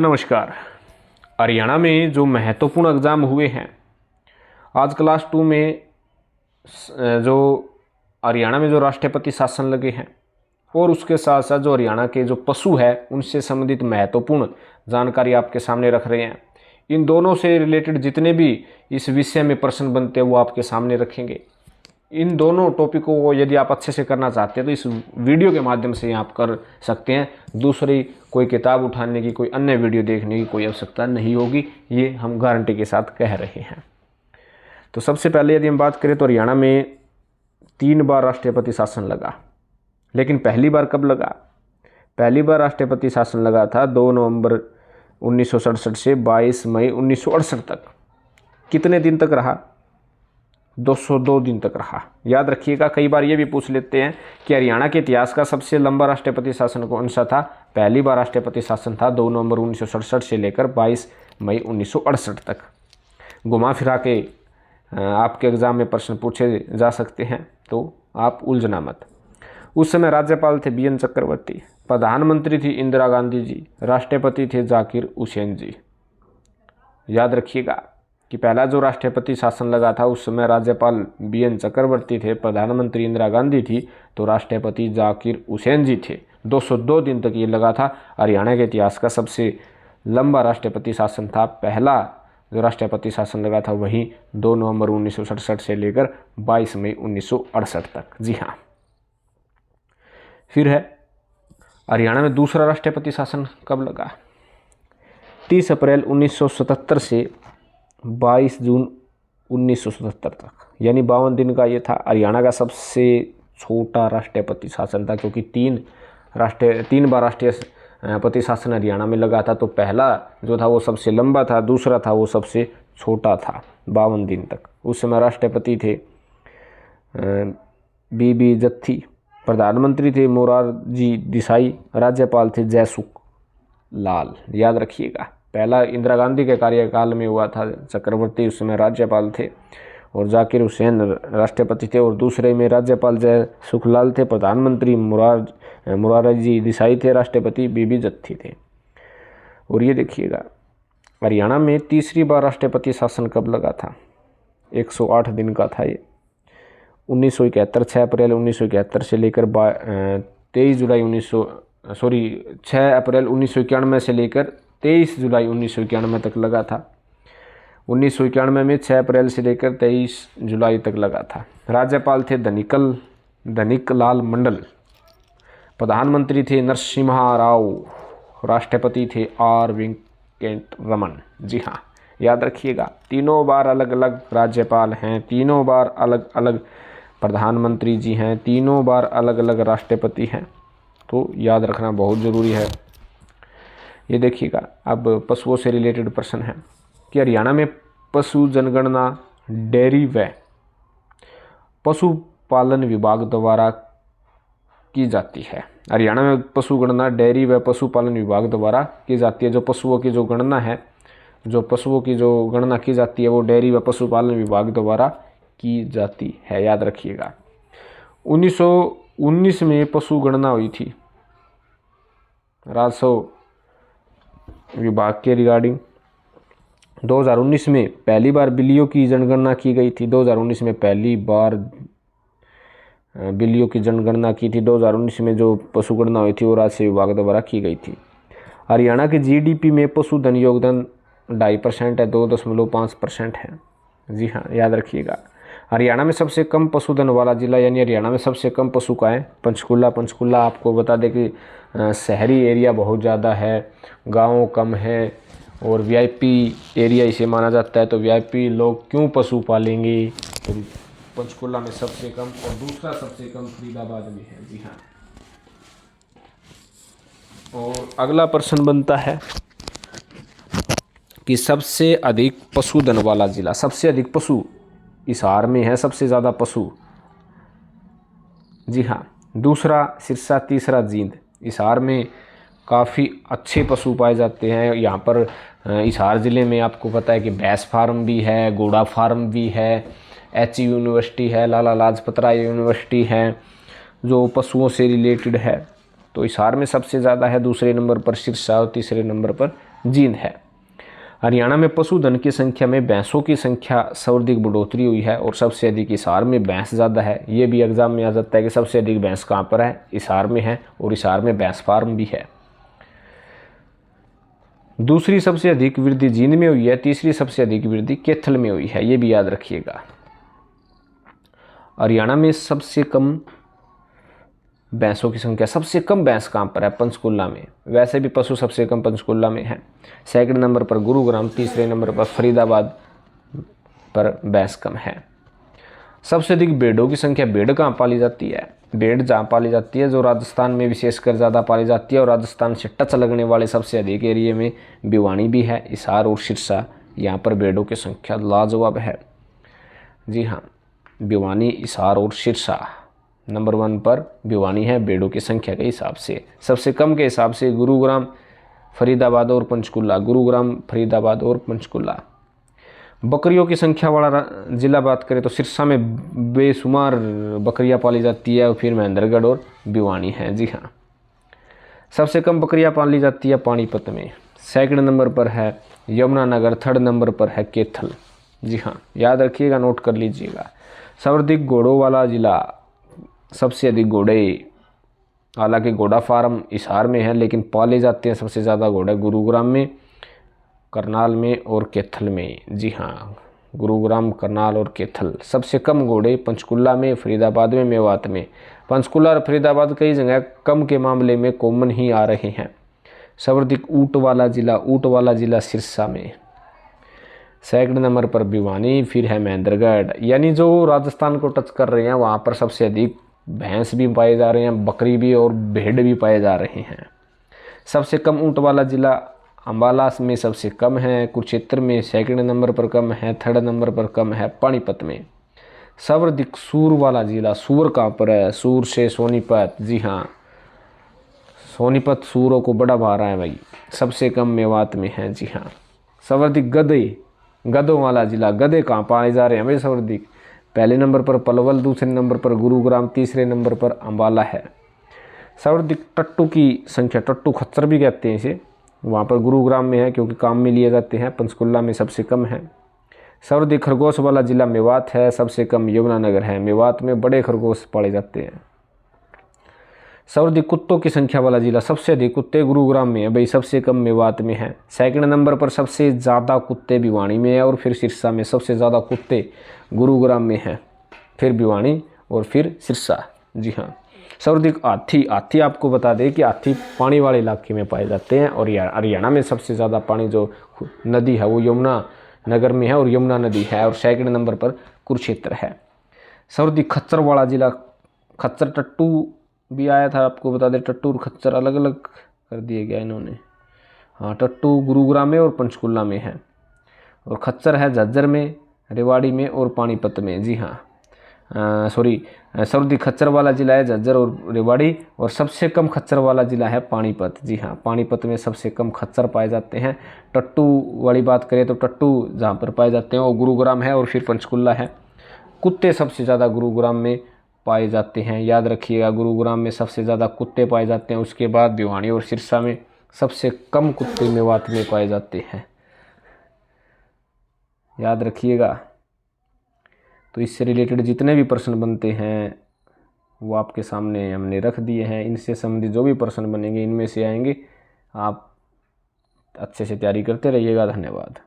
नमस्कार। हरियाणा में जो महत्वपूर्ण एग्ज़ाम हुए हैं, आज क्लास 2 में जो हरियाणा में जो राष्ट्रपति शासन लगे हैं और उसके साथ साथ जो हरियाणा के जो पशु है उनसे संबंधित महत्वपूर्ण जानकारी आपके सामने रख रहे हैं। इन दोनों से रिलेटेड जितने भी इस विषय में प्रश्न बनते हैं वो आपके सामने रखेंगे। इन दोनों टॉपिकों को यदि आप अच्छे से करना चाहते हैं तो इस वीडियो के माध्यम से आप कर सकते हैं। दूसरी कोई किताब उठाने की, कोई अन्य वीडियो देखने की कोई आवश्यकता नहीं होगी, ये हम गारंटी के साथ कह रहे हैं। तो सबसे पहले यदि हम बात करें तो हरियाणा में 3 बार राष्ट्रपति शासन लगा। लेकिन पहली बार कब लगा? पहली बार राष्ट्रपति शासन लगा था 2 नवंबर 1967 से 22 मई 1968 तक। कितने दिन तक रहा? 202 दिन तक रहा। याद रखिएगा, कई बार ये भी पूछ लेते हैं कि हरियाणा के इतिहास का सबसे लंबा राष्ट्रपति शासन कौन सा था। पहली बार राष्ट्रपति शासन था 2 नवंबर 1967 से लेकर 22 मई 1968 तक। घुमा फिरा के आपके एग्ज़ाम में प्रश्न पूछे जा सकते हैं, तो आप उलझना मत। उस समय राज्यपाल थे BN चक्रवर्ती, प्रधानमंत्री थी इंदिरा गांधी जी, राष्ट्रपति थे जाकिर हुसैन जी। याद रखिएगा कि पहला जो राष्ट्रपति शासन लगा था उस समय राज्यपाल BN चक्रवर्ती थे, प्रधानमंत्री इंदिरा गांधी थी, तो राष्ट्रपति जाकिर हुसैन जी थे। 202 दिन तक ये लगा था। हरियाणा के इतिहास का सबसे लंबा राष्ट्रपति शासन था। पहला जो राष्ट्रपति शासन लगा था वही 2 नवंबर 1967 से लेकर 22 मई 1968 तक। जी हाँ। फिर है हरियाणा में दूसरा राष्ट्रपति शासन कब लगा? 30 अप्रैल 1977 से 22 जून 1977 तक, यानी 52 दिन का ये था। हरियाणा का सबसे छोटा राष्ट्रपति शासन था, क्योंकि 3 बार राष्ट्रपति शासन हरियाणा में लगा था। तो पहला जो था वो सबसे लंबा था, दूसरा था वो सबसे छोटा था, 52 दिन तक। उस समय राष्ट्रपति थे BB जत्थी, प्रधानमंत्री थे मोरारजी देसाई, राज्यपाल थे जयसुख लाल। याद रखिएगा, पहला इंदिरा गांधी के कार्यकाल में हुआ था, चक्रवर्ती उस समय राज्यपाल थे और जाकिर हुसैन राष्ट्रपति थे, और दूसरे में राज्यपाल जयसुखलाल थे, प्रधानमंत्री मोरारजी देसाई थे, राष्ट्रपति BB जत्थी थे। और ये देखिएगा, हरियाणा में तीसरी बार राष्ट्रपति शासन कब लगा था? 108 दिन का था ये। 1971 6 अप्रैल 1971 से लेकर 6 अप्रैल 1991 से लेकर 23 जुलाई 1991 तक लगा था। 1991 में 6 अप्रैल से लेकर 23 जुलाई तक लगा था। राज्यपाल थे धनिक लाल मंडल, प्रधानमंत्री थे नरसिम्हा राव, राष्ट्रपति थे R वेंकट रमन। जी हाँ, याद रखिएगा, तीनों बार अलग अलग राज्यपाल हैं, तीनों बार अलग अलग प्रधानमंत्री जी हैं, तीनों बार अलग अलग राष्ट्रपति हैं। तो याद रखना बहुत ज़रूरी है। ये देखिएगा, अब पशुओं से रिलेटेड प्रश्न है कि हरियाणा में पशु जनगणना डेयरी व पशुपालन विभाग द्वारा की जाती है। हरियाणा में पशु गणना डेयरी व पशुपालन विभाग द्वारा की जाती है। जो पशुओं की जो गणना है, जो पशुओं की जो गणना की जाती है वो डेयरी व पशुपालन विभाग द्वारा की जाती है। याद रखिएगा, 1919 में पशु गणना हुई थी राजस्व विभाग के रिगार्डिंग। 2019 में पहली बार बिल्लियों की जनगणना की गई थी। 2019 में पहली बार बिल्लियों की जनगणना की थी। 2019 में जो पशु गणना हुई थी वो राजस्व विभाग द्वारा की गई थी। हरियाणा के GDP में पशुधन योगदान 2.5% है, 2.5% है। जी हाँ, याद रखिएगा। हरियाणा में सबसे कम पशुधन वाला जिला, यानी हरियाणा में सबसे कम पशु का है पंचकुला। पंचकुला आपको बता दें कि शहरी एरिया बहुत ज़्यादा है, गाँव कम है और VIP एरिया इसे माना जाता है। तो VIP लोग क्यों पशु पालेंगे? तो पंचकुला में सबसे कम, और दूसरा सबसे कम फरीदाबाद में है। जी हाँ। और अगला प्रश्न बनता है कि सबसे अधिक पशुधन वाला जिला, सबसे अधिक पशु हिसार में है, सबसे ज़्यादा पशु। जी हाँ, दूसरा सिरसा, तीसरा जींद। हिसार में काफ़ी अच्छे पशु पाए जाते हैं। यहाँ पर हिसार ज़िले में आपको पता है कि भैंस फार्म भी है, घोड़ा फार्म भी है, HU यूनिवर्सिटी है, लाला लाजपत राय यूनिवर्सिटी है जो पशुओं से रिलेटेड है। तो हिसार में सबसे ज़्यादा है, दूसरे नंबर पर सिरसा और तीसरे नंबर पर जींद है। हरियाणा में पशुधन की संख्या में भैंसों की संख्या सर्वाधिक बढ़ोतरी हुई है और सबसे अधिक हिसार में भैंस ज़्यादा है। ये भी एग्जाम में आ जाता है कि सबसे अधिक भैंस कहाँ पर है, हिसार में है, और हिसार में भैंस फार्म भी है। दूसरी सबसे अधिक वृद्धि जींद में हुई है, तीसरी सबसे अधिक वृद्धि कैथल में हुई है, ये भी याद रखिएगा। हरियाणा में सबसे कम भैंसों की संख्या, सबसे कम भैंस कहाँ पर है, पंचकुला में। वैसे भी पशु सबसे कम पंचकुला में है। सेकंड नंबर पर गुरुग्राम, तीसरे नंबर पर फरीदाबाद पर भैंस कम है। सबसे अधिक भेड़ों की संख्या, भेड़ कहाँ पाली जाती है, भेड़ जहाँ पाली जाती है जो राजस्थान में विशेषकर ज़्यादा पाली जाती है, और राजस्थान से टच लगने वाले सबसे अधिक एरिया में भिवानी भी है, हिसार और सिरसा, यहाँ पर भेड़ों की संख्या लाजवाब है। जी हाँ, भिवानी, हिसार और सिरसा नंबर 1 पर भिवानी है भेड़ों की संख्या के हिसाब से। सबसे कम के हिसाब से गुरुग्राम, फरीदाबाद और पंचकुला, गुरुग्राम, फरीदाबाद और पंचकुला। बकरियों की संख्या वाला जिला बात करें तो सिरसा में बेशुमार बकरियां पाली जाती है, और फिर महेंद्रगढ़ और भिवानी है। जी हाँ, सबसे कम बकरियां पाली जाती है पानीपत में। सेकंड नंबर पर है यमुनानगर, थर्ड नंबर पर है कैथल। जी हाँ, याद रखिएगा, नोट कर लीजिएगा। सर्वाधिक घोड़ों वाला जिला, सबसे अधिक घोड़े, हालांकि घोड़ा फार्म हिसार में है, लेकिन पाले जाते हैं सबसे ज़्यादा घोड़े गुरुग्राम में, करनाल में और कैथल में। जी हाँ, गुरुग्राम, करनाल और कैथल। सबसे कम घोड़े पंचकुला में, फरीदाबाद में, मेवात में। पंचकुला और फरीदाबाद कई जगह कम के मामले में कॉमन ही आ रहे हैं। सर्वाधिक ऊँट वाला जिला सिरसा में। सेकंड नंबर पर भिवानी, फिर है महेंद्रगढ़। यानी जो राजस्थान को टच कर रहे हैं वहाँ पर सबसे अधिक भैंस भी पाए जा रहे हैं, बकरी भी और भेड़ भी पाए जा रहे हैं। सबसे कम ऊँट वाला जिला अम्बाला में सबसे कम है, कुरुक्षेत्र में सेकंड नंबर पर कम है, थर्ड नंबर पर कम है पानीपत में। सर्वाधिक सूर वाला जिला, सूर कहाँ पर है, सूर से सोनीपत। जी हाँ, सोनीपत सूरों को बड़ा भारा है भाई, सबसे कम मेवात में है। जी हाँ, सर्वाधिक गधों वाला जिला, गधे कहाँ पाए जा रहे हैं भाई सर्वाधिक, पहले नंबर पर पलवल, दूसरे नंबर पर गुरुग्राम, तीसरे नंबर पर अम्बाला है। सर्वाधिक टट्टू की संख्या, टट्टू खच्चर भी कहते हैं इसे, वहाँ पर गुरुग्राम में है क्योंकि काम में लिए जाते हैं। पंचकुला में सबसे कम है। सर्वाधिक खरगोश वाला जिला मेवात है, सबसे कम यमुनानगर है। मेवात में बड़े खरगोश पाले जाते हैं। सर्वाधिक कुत्तों की संख्या वाला जिला, सबसे अधिक कुत्ते गुरुग्राम में है भाई, सबसे कम मेवात में है। सेकंड नंबर पर सबसे ज़्यादा कुत्ते भिवानी में है, और फिर सिरसा में। सबसे ज़्यादा कुत्ते गुरुग्राम में है, फिर भिवानी और फिर सिरसा। जी हाँ, सर्वाधिक हाथी आपको बता दें कि हाथी पानी वाले इलाके में पाए जाते हैं, और हरियाणा में सबसे ज़्यादा पानी जो नदी है वो यमुना नगर में है, और यमुना नदी है, और सेकंड नंबर पर कुरुक्षेत्र है। सर्वाधिक खच्चर वाला जिला, खच्चर टट्टू भी आया था, आपको बता दें टट्टू और खच्चर अलग अलग कर दिए गया इन्होंने। हाँ, टट्टू गुरुग्राम में और पंचकुला में है, और खच्चर है झज्जर में, रेवाड़ी में और पानीपत में। जी हाँ, सर्वाधिक खच्चर वाला जिला है झज्जर और रेवाड़ी, और सबसे कम खच्चर वाला जिला है पानीपत। जी हाँ, पानीपत में सबसे कम खच्चर पाए जाते हैं। टट्टू वाली बात करें तो टट्टू जहाँ पर पाए जाते हैं वो गुरुग्राम है, और फिर पंचकुला है। कुत्ते सबसे ज़्यादा गुरुग्राम में पाए जाते हैं, याद रखिएगा, गुरुग्राम में सबसे ज़्यादा कुत्ते पाए जाते हैं। उसके बाद भिवानी और सिरसा में सबसे कम कुत्ते मेवात में पाए जाते हैं, याद रखिएगा। तो इससे रिलेटेड जितने भी प्रश्न बनते हैं वो आपके सामने हमने रख दिए हैं। इनसे संबंधित जो भी प्रश्न बनेंगे इनमें से आएंगे। आप अच्छे से तैयारी करते रहिएगा। धन्यवाद।